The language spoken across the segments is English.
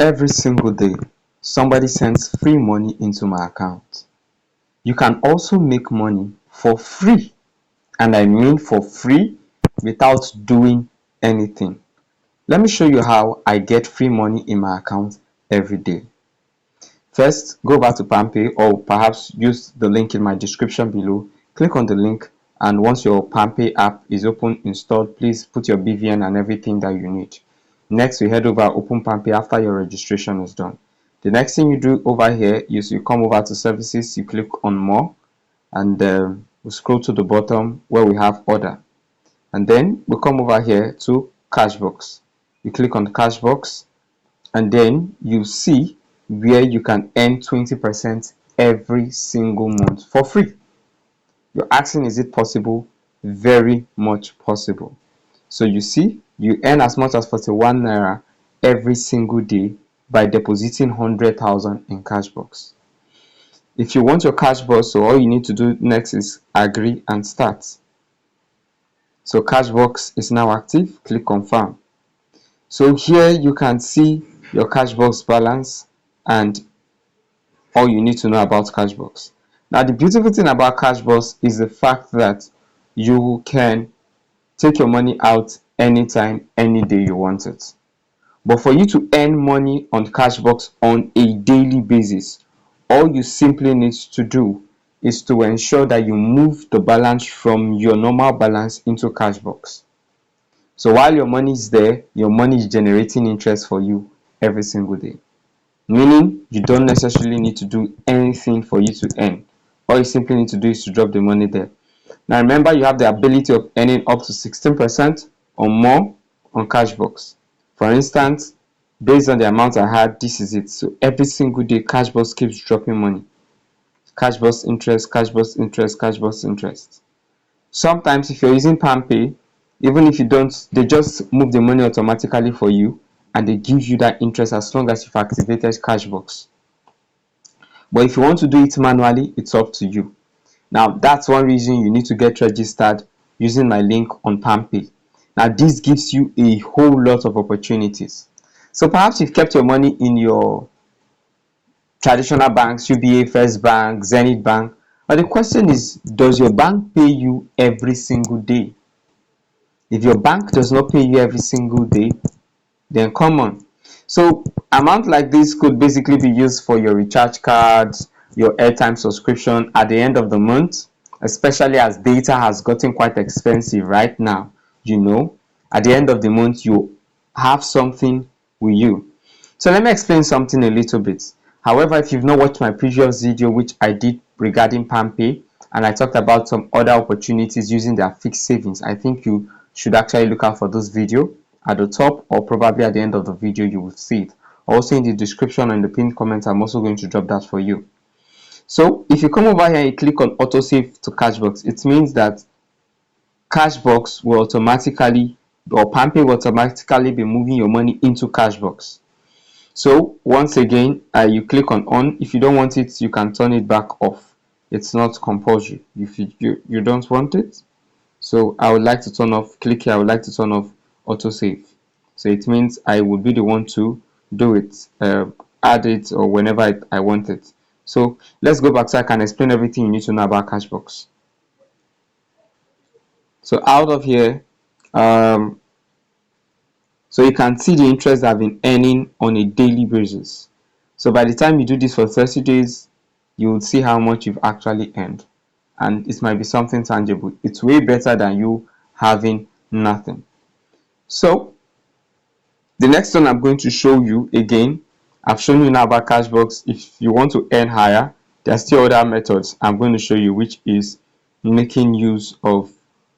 Every single day, somebody sends free money into my account. You can also make money for free, and I mean for free, without doing anything. Let me show you how I get free money in my account every day. First, go back to PalmPay, or perhaps use the link in my description below. Click on the link, and once your PalmPay app is open, installed, please put your BVN and everything that you need. Next, we head over Open PalmPay after your registration is done. The next thing you do over here is you come over to services, you click on more, and we scroll to the bottom where we have order. And then we come over here to CashBox. You click on CashBox, and then you see where you can earn 20% every single month for free. You're asking, is it possible? Very much possible. So you see, you earn as much as 41 naira every single day by depositing 100,000 in CashBox. If you want your CashBox, so all you need to do next is agree and start. So CashBox is now active. Click confirm. So here you can see your CashBox balance and all you need to know about CashBox. Now, the beautiful thing about CashBox is the fact that you can take your money out anytime, any day you want it. But for you to earn money on CashBox on a daily basis, all you simply need to do is to ensure that you move the balance from your normal balance into CashBox. So while your money is there, your money is generating interest for you every single day. Meaning you don't necessarily need to do anything for you to earn. All you simply need to do is to drop the money there. Now remember, you have the ability of earning up to 16% or more on CashBox. For instance, based on the amount I had, this is it. So every single day, CashBox keeps dropping money. CashBox interest, CashBox interest, CashBox interest. Sometimes if you're using PalmPay, even if you don't, they just move the money automatically for you and they give you that interest as long as you've activated CashBox. But if you want to do it manually, it's up to you. Now, that's one reason you need to get registered using my link on PalmPay. Now, this gives you a whole lot of opportunities. So perhaps you've kept your money in your traditional banks, UBA, First Bank, Zenith Bank. But the question is, does your bank pay you every single day? If your bank does not pay you every single day, then come on. So amount like this could basically be used for your recharge cards, your airtime subscription at the end of the month, especially as data has gotten quite expensive right now. At the end of the month, you have something with you. So let me explain something a little bit. However, if you've not watched my previous video, which I did regarding PalmPay, and I talked about some other opportunities using their fixed savings, I think you should actually look out for this video. At the top, or probably at the end of the video, you will see it. Also in the description and the pinned comments, I'm also going to drop that for you. So if you come over here and you click on AutoSave to CashBox, it means that CashBox will automatically, or PalmPay will automatically be moving your money into CashBox. So once again, you click on. If you don't want it, you can turn it back off. It's not compulsory. If you don't want it, so I would like to turn off. Click here. I would like to turn off AutoSave. So it means I would be the one to do it, add it, or whenever I want it. So let's go back so I can explain everything you need to know about CashBox. So out of here, so you can see the interest I've been earning on a daily basis. So by the time you do this for 30 days, you will see how much you've actually earned. And it might be something tangible. It's way better than you having nothing. So the next one I'm going to show you again, I've shown you now about CashBox. If you want to earn higher, there are still other methods I'm going to show you, which is making use of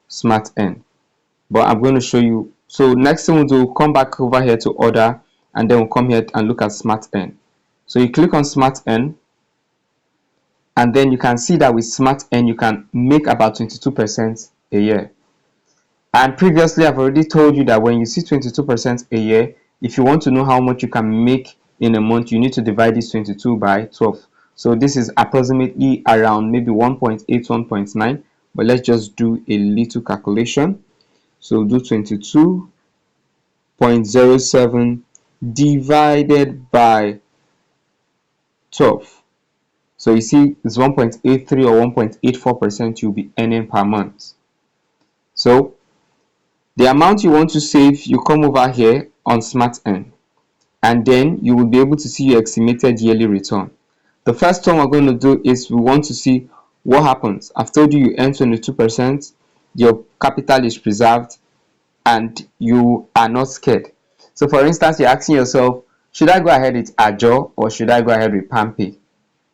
Smart Earn. But I'm going to show you. So next thing we'll do, come back over here to order, and then we'll come here and look at Smart Earn. So you click on Smart Earn, and then you can see that with Smart Earn you can make about 22% a year. And previously I've already told you that when you see 22% a year, if you want to know how much you can make in a month, you need to divide this 22 by 12. So this is approximately around maybe 1.8, 1.9, but let's just do a little calculation. So do 22.07 divided by 12. So you see it's 1.83 or 1.84% you'll be earning per month. So the amount you want to save, you come over here on Smart Earn, and then you will be able to see your estimated yearly return. The first one we're going to do is we want to see what happens. I've told you you earn 22%, your capital is preserved, and you are not scared. So for instance, you're asking yourself, should I go ahead with Ajo or should I go ahead with PalmPay?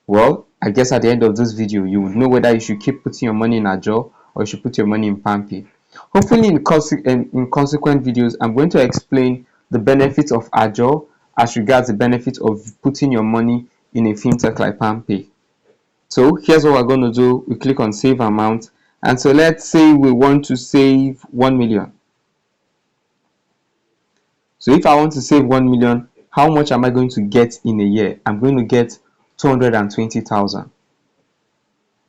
Well, I guess at the end of this video, you would know whether you should keep putting your money in Ajo or you should put your money in PalmPay. Hopefully in consequent videos, I'm going to explain the benefits of Ajo as regards the benefit of putting your money in a fintech like PalmPay. So here's what we're going to do. We click on save amount, and so let's say we want to save 1 million. So if I want to save 1 million, how much am I going to get in a year? I'm going to get 220,000.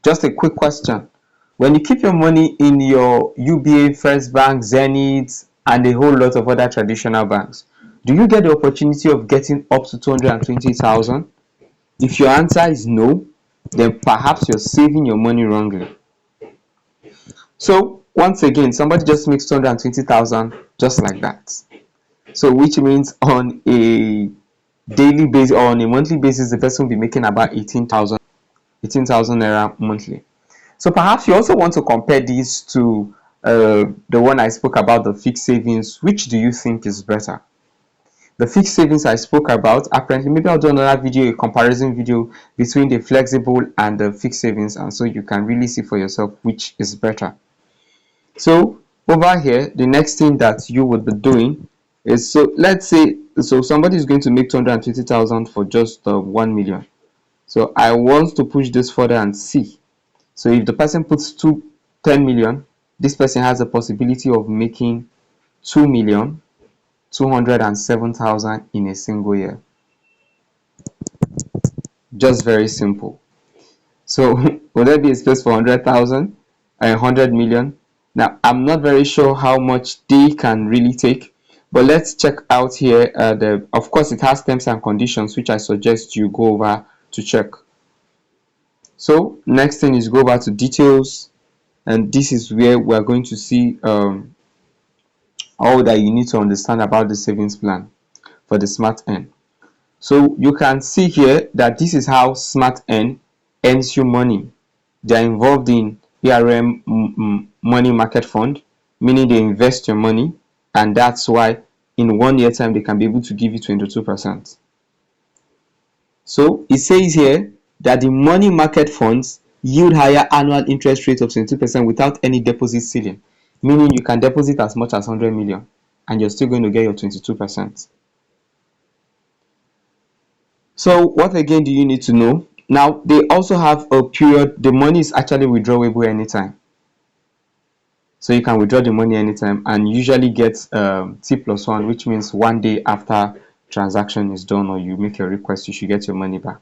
Just a quick question. When you keep your money in your UBA, First Bank, Zenith, and a whole lot of other traditional banks, do you get the opportunity of getting up to 220,000? If your answer is no, then perhaps you're saving your money wrongly. So once again, somebody just makes 220,000 just like that. So which means on a daily basis or on a monthly basis, the person will be making about 18,000 naira monthly. So perhaps you also want to compare these to the one I spoke about, the fixed savings. Which do you think is better? The fixed savings I spoke about, apparently maybe I'll do another video, a comparison video between the flexible and the fixed savings, and so you can really see for yourself which is better. So over here, the next thing that you would be doing is, so let's say, so somebody is going to make 220,000 for just 1 million. So I want to push this further and see. So if the person puts 10 million, this person has a possibility of making 2,207,000 in a single year. Just very simple. So will there be a space for 100,000 and 100 million? Now I'm not very sure how much they can really take, but let's check out here. Of course, it has terms and conditions which I suggest you go over to check. So next thing is go over to details, and this is where we are going to see all that you need to understand about the savings plan for the Smart Earn. So you can see here that this is how Smart Earn earns you money. They are involved in ARM money market fund, meaning they invest your money, and that's why in 1 year time they can be able to give you 22%. So it says here that the money market funds yield higher annual interest rate of 22% without any deposit ceiling, meaning you can deposit as much as 100 million and you're still going to get your 22%. So what again do you need to know? Now they also have a period. The money is actually withdrawable anytime, so you can withdraw the money anytime and usually get T+1, which means 1 day after transaction is done or you make your request, you should get your money back.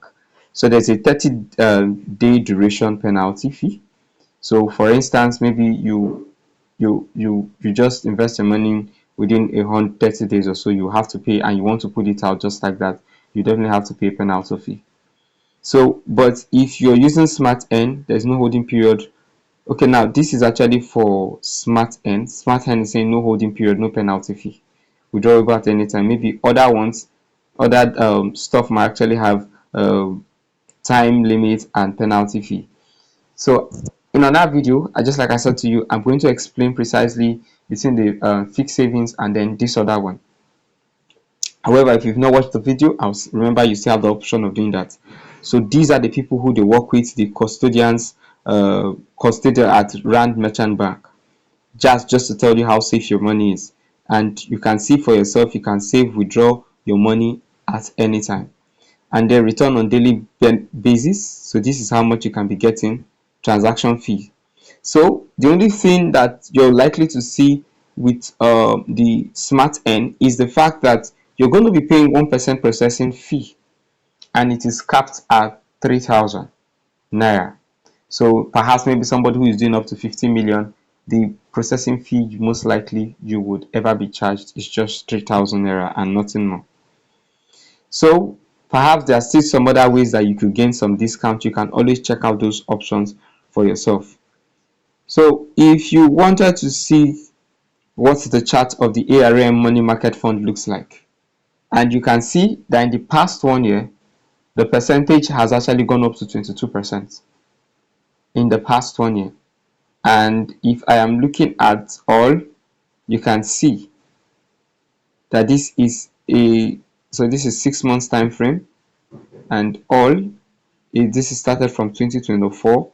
So there's a 30-day duration penalty fee. So for instance, maybe you just invest your money within 130 days or so, you have to pay, and you want to put it out just like that, you definitely have to pay a penalty fee. So but if you're using Smart Earn, there's no holding period. Okay, now this is actually for Smart Earn. Smart Earn is saying no holding period, no penalty fee, withdrawable at any time. Maybe other ones, other stuff might actually have time limit and penalty fee. So in another video, just like I said to you, I'm going to explain precisely between the fixed savings and then this other one. However, if you've not watched the video, remember you still have the option of doing that. So these are the people who they work with, the custodians, custodian at Rand Merchant Bank. Just to tell you how safe your money is, and you can see for yourself. You can save, withdraw your money at any time, and then return on daily basis. So this is how much you can be getting. Transaction fee. So the only thing that you're likely to see with the Smart Earn is the fact that you're going to be paying 1% processing fee, and it is capped at 3,000 naira. So perhaps maybe somebody who is doing up to 50 million, the processing fee most likely you would ever be charged is just 3,000 naira and nothing more. So perhaps there are still some other ways that you could gain some discount. You can always check out those options for yourself. So if you wanted to see what the chart of the ARM money market fund looks like, and you can see that in the past 1 year, the percentage has actually gone up to 22% in the past 1 year. And if I am looking at all, you can see that this is 6 months time frame, and all this is started from 2024,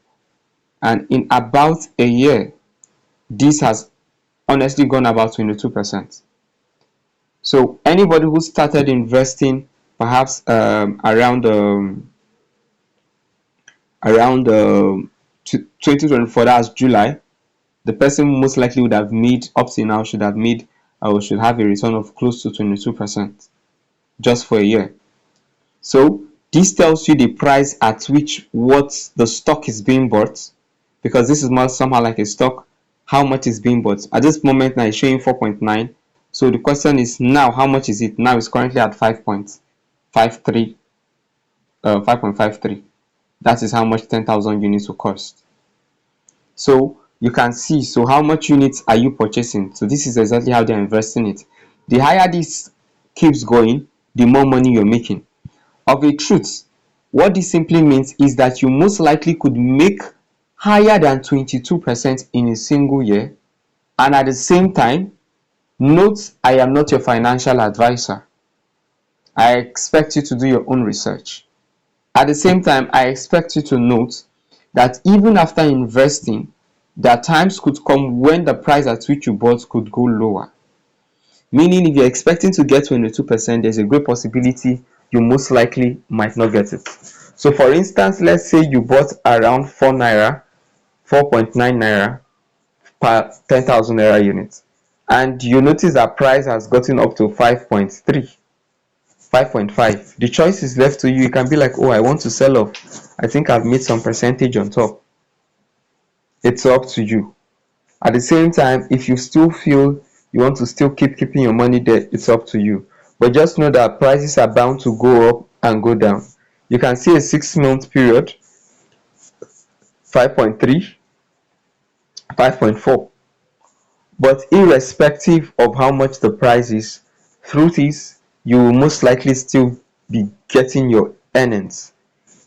and in about a year this has honestly gone about 22%. So anybody who started investing perhaps around 2024, that's July, the person most likely would have made up to now should have made or should have a return of close to 22% just for a year. So this tells you the price at which what the stock is being bought, because this is more somehow like a stock. How much is being bought at this moment? Now it's showing 4.9. So the question is, now how much is it? Now it's currently at 5.53. 5.53. That is how much 10,000 units will cost. So you can see, so how much units are you purchasing? So this is exactly how they're investing it. The higher this keeps going, the more money you're making. Of a truth, what this simply means is that you most likely could make higher than 22% in a single year, and at the same time, note, I am not your financial advisor. I expect you to do your own research. At the same time, I expect you to note that even after investing, there are times could come when the price at which you bought could go lower. Meaning, if you're expecting to get 22%, there's a great possibility you most likely might not get it. So for instance, let's say you bought around 4 naira, 4.9 naira per 10,000 naira unit, and you notice that price has gotten up to 5.3, 5.5. The choice is left to you. You can be like, oh, I want to sell off. I think I've made some percentage on top. It's up to you. At the same time, if you still feel you want to still keeping your money there, it's up to you. But just know that prices are bound to go up and go down. You can see a 6 month period, 5.3, 5.4. But irrespective of how much the price is, truth is you will most likely still be getting your earnings.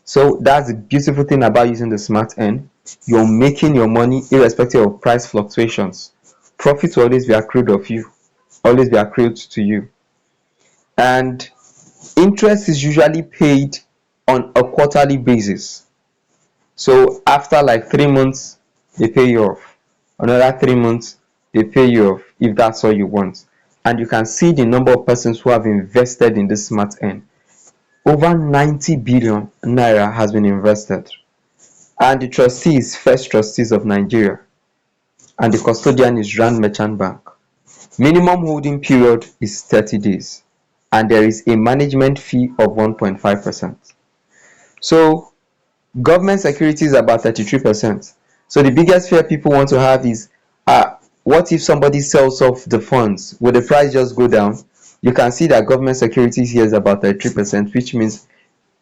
So that's the beautiful thing about using the Smart Earn. You're making your money irrespective of price fluctuations. Profit will always be accrued of you, always be accrued to you. And interest is usually paid on a quarterly basis. So after like 3 months, they pay you off. Another 3 months, they pay you off if that's all you want. And you can see the number of persons who have invested in this Smart Earn. Over 90 billion naira has been invested. And the trustee is First Trustees of Nigeria. And the custodian is Rand Merchant Bank. Minimum holding period is 30 days. And there is a management fee of 1.5%. So government security is about 33%. So the biggest fear people want to have is, what if somebody sells off the funds? Will the price just go down? You can see that government security here is about 33%, which means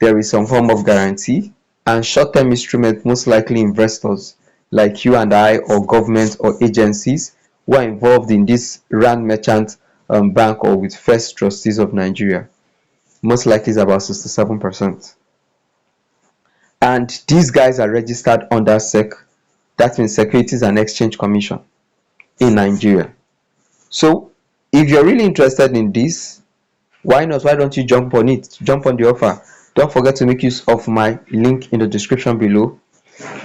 there is some form of guarantee, and short-term instruments, most likely investors like you and I, or government or agencies who are involved in this Rand Merchant Bank or with First Trustees of Nigeria, most likely is about 67%. And these guys are registered under SEC, that means Securities and Exchange Commission in Nigeria. So if you're really interested in this, why not? Why don't you jump on it? Jump on the offer. Don't forget to make use of my link in the description below.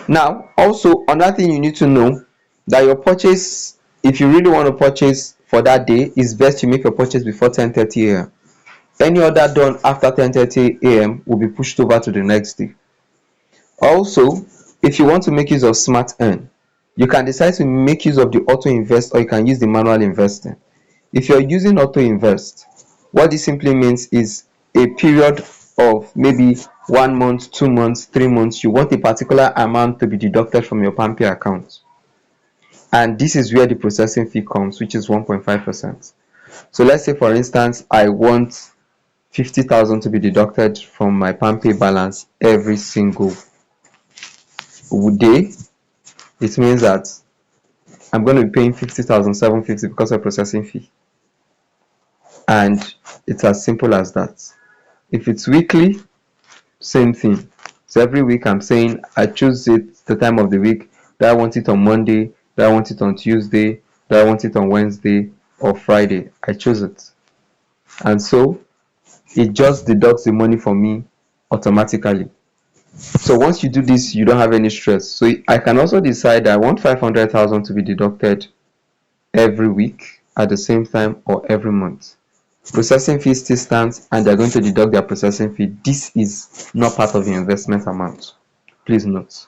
Now, also another thing you need to know, that your purchase, if you really want to purchase for that day, is best you make your purchase before 10:30 a.m. Any order done after 10:30 a.m. will be pushed over to the next day. Also, if you want to make use of Smart Earn, you can decide to make use of the auto invest, or you can use the manual investing. If you're using auto invest, what this simply means is a period of maybe 1 month, 2 months, 3 months, you want a particular amount to be deducted from your PalmPay account. And this is where the processing fee comes, which is 1.5%. So let's say, for instance, I want 50,000 to be deducted from my PalmPay balance every single day, it means that I'm going to be paying 50,750 because of processing fee. And it's as simple as that. If it's weekly, same thing. So every week I'm saying I choose it the time of the week. Do I want it on Monday? Do I want it on Tuesday? Do I want it on Wednesday or Friday? I choose it. And so it just deducts the money from me automatically. So once you do this, you don't have any stress. So I can also decide I want 500,000 to be deducted every week at the same time or every month. Processing fee still stands and they're going to deduct their processing fee. This is not part of the investment amount. Please note.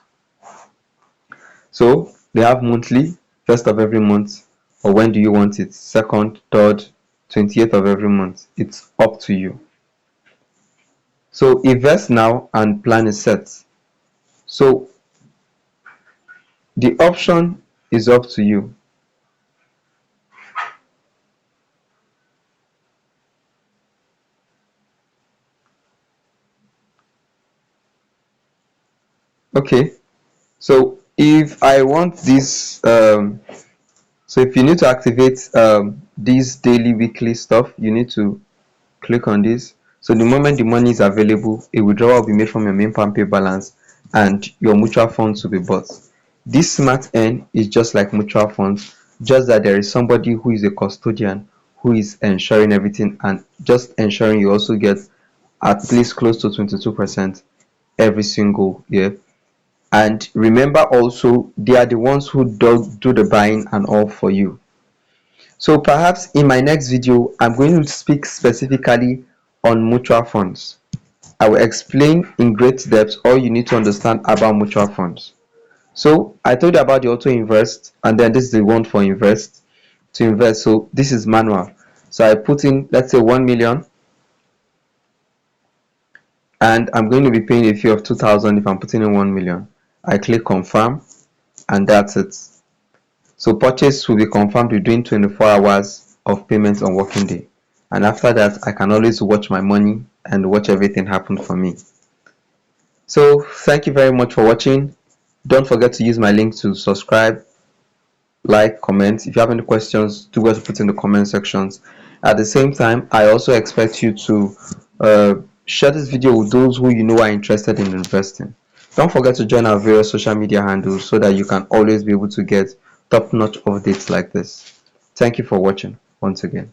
So they have monthly, first of every month, or when do you want it? Second, third, 28th of every month. It's up to you. So invest now and plan is set. So the option is up to you. Okay, so if I want this, so if you need to activate this daily, weekly stuff, you need to click on this. So the moment the money is available, a withdrawal will be made from your main PalmPay balance and your mutual funds will be bought. This Smart Earn is just like mutual funds, just that there is somebody who is a custodian who is ensuring everything and just ensuring you also get at least close to 22% every single year. And remember also, they are the ones who do the buying and all for you. So perhaps in my next video, I'm going to speak specifically on mutual funds. I will explain in great depth all you need to understand about mutual funds. So I told you about the auto invest, and then this is the one for invest to invest. So this is manual. So I put in, let's say, 1 million, and I'm going to be paying a fee of 2,000 if I'm putting in 1 million. I click confirm, and that's it. So purchase will be confirmed within 24 hours of payment on working day. And after that, I can always watch my money and watch everything happen for me. So thank you very much for watching. Don't forget to use my link to subscribe, like, comment. If you have any questions, do go to put in the comment sections. At the same time, I also expect you to share this video with those who you know are interested in investing. Don't forget to join our various social media handles so that you can always be able to get top-notch updates like this. Thank you for watching once again.